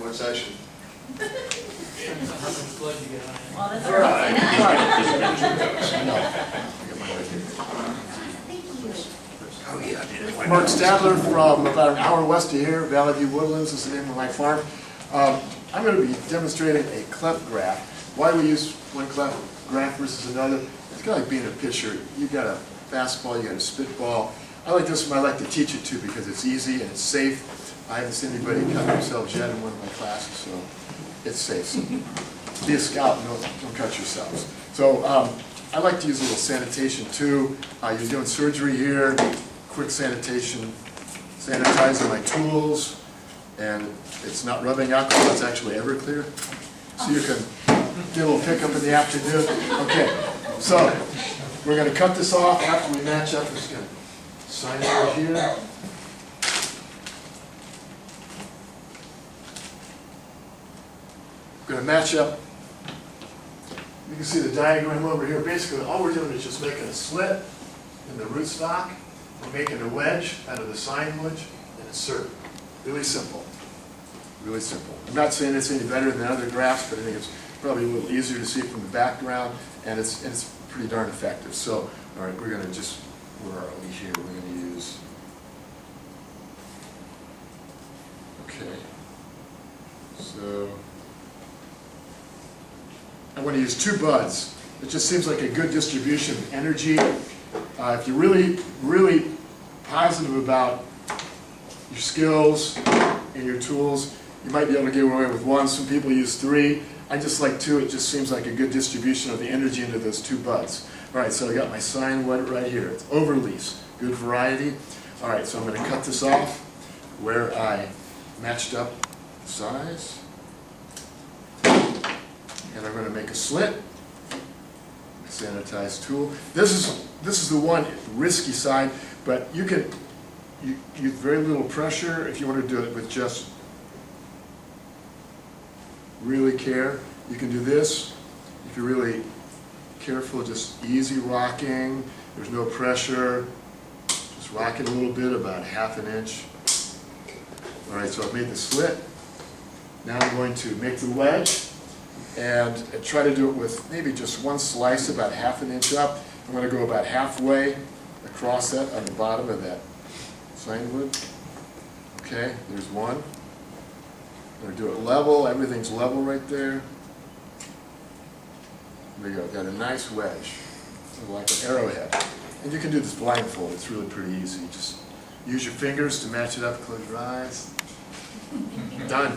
What section? Well, that's All right. Oh, yeah, I did it. Marc Stadler from about an hour west of here, Valley View Woodlands is the name of my farm. I'm going to be demonstrating a cleft graft. Why we use one cleft graft versus another? It's kind of like being a pitcher. You've got a fastball, you got a spitball. I like this one, I like to teach it too because it's easy and it's safe. I haven't seen anybody cut themselves yet in one of my classes, so it's safe. So be a scout and don't cut yourselves. So I like to use a little sanitation too. You're doing surgery here, quick sanitation, sanitizing my tools, and it's not rubbing alcohol, it's actually Everclear. So you can get a little pickup in the afternoon. Okay, so we're going to cut this off after we match up. We're just going to sign it right here. We're going to match up. You can see the diagram over here. Basically, all we're doing is just making a slit in the rootstock. We're making a wedge out of the sign wedge and insert. Really simple. Really simple. I'm not saying it's any better than other grafts, but I think it's probably a little easier to see from the background, and it's pretty darn effective. So, all right, we're going to just, where are we here? We're going to use, okay. So, I want to use 2 buds. It just seems like a good distribution of energy. If you're really positive about your skills and your tools, you might be able to get away with 1. Some people use 3. I just like 2. It just seems like a good distribution of the energy into those 2 buds. All right, so I got my sign wood right here. It's overleaf, good variety. All right, so I'm going to cut this off where I matched up the size. And I'm going to make a slit. Sanitized tool. This is the one risky side, but you can use very little pressure if you want to do it with just really care. You can do this if you're really careful, just easy rocking. There's no pressure. Just rock it a little bit, about 1/2 inch. All right, so I've made the slit. Now I'm going to make the wedge. And try to do it with maybe just 1 slice, about 1/2 inch up. I'm going to go about halfway across that on the bottom of that sign wood. Okay, there's 1. I'm going to do it level. Everything's level right there. There you go. Got a nice wedge, like an arrowhead. And you can do this blindfold. It's really pretty easy. Just use your fingers to match it up. Close your eyes. Done.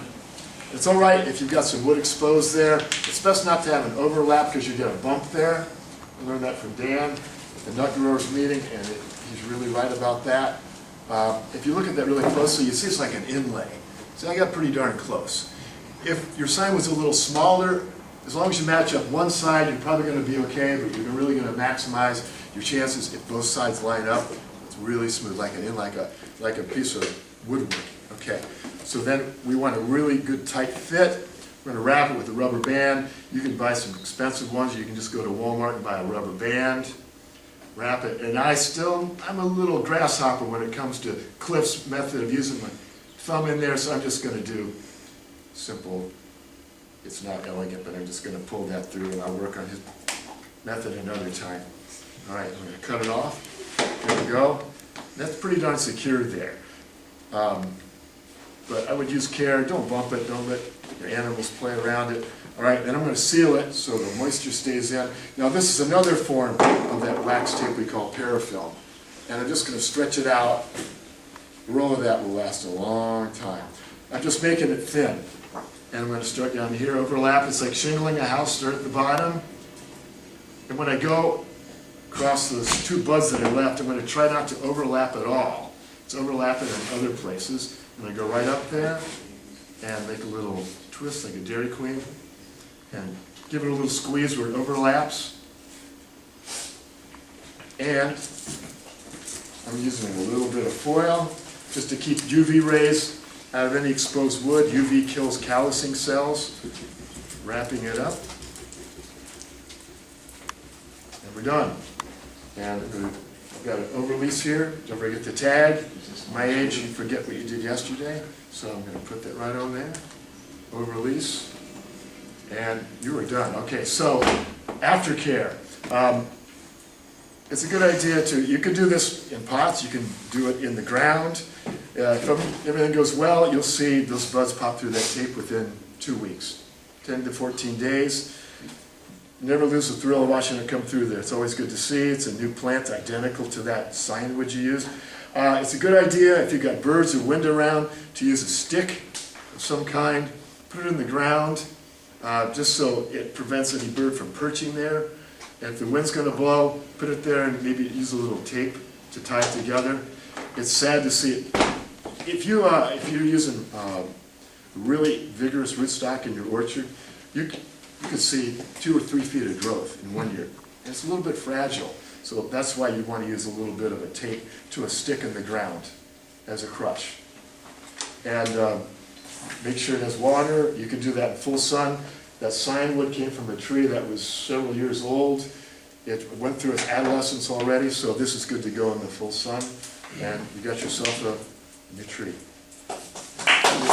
It's all right if you've got some wood exposed there. It's best not to have an overlap because you get a bump there. I learned that from Dan at the nut growers meeting, and he's really right about that. If you look at that really closely, you see it's like an inlay. So I got pretty darn close. If your sign was a little smaller, as long as you match up one side, you're probably going to be okay, but you're really going to maximize your chances if both sides line up. It's really smooth, like an like a piece of woodwork. Okay. So then we want a really good tight fit. We're going to wrap it with a rubber band. You can buy some expensive ones. You can just go to Walmart and buy a rubber band. Wrap it. And I'm a little grasshopper when it comes to Cliff's method of using my thumb in there, so I'm just going to do simple. It's not elegant, but I'm just going to pull that through, and I'll work on his method another time. All right, I'm going to cut it off. There we go. That's pretty darn secure there. But I would use care. Don't bump it. Don't let your animals play around it. All right, then I'm going to seal it so the moisture stays in. Now this is another form of that wax tape we call parafilm. And I'm just going to stretch it out. The roll of that will last a long time. I'm just making it thin. And I'm going to start down here, overlap. It's like shingling a house, start at the bottom. And when I go across those 2 buds that I left, I'm going to try not to overlap at all. It's overlapping in other places. I'm going to go right up there and make a little twist like a Dairy Queen and give it a little squeeze where it overlaps. And I'm using a little bit of foil just to keep UV rays out of any exposed wood. UV kills callousing cells. Wrapping it up. And we're done. And I've got an overlease here. Don't forget the tag. My age, you forget what you did yesterday. So I'm going to put that right on there. weeks, and you are done. Okay, so aftercare. It's a good idea you can do this in pots, you can do it in the ground. If everything goes well, you'll see those buds pop through that tape within 2 weeks, 10 to 14 days. Never lose the thrill of watching it come through there. It's always good to see. It's a new plant identical to that scienwood you used. It's a good idea if you've got birds or wind around to use a stick of some kind, put it in the ground, just so it prevents any bird from perching there. And if the wind's going to blow, put it there and maybe use a little tape to tie it together. It's sad to see it. If you're using really vigorous rootstock in your orchard, you could see 2 or 3 feet of growth in 1 year. And it's a little bit fragile, so that's why you want to use a little bit of a tape to a stick in the ground as a crush. And make sure it has water. You can do that in full sun. That scienwood came from a tree that was several years old. It went through its adolescence already, so this is good to go in the full sun. And you got yourself a new tree.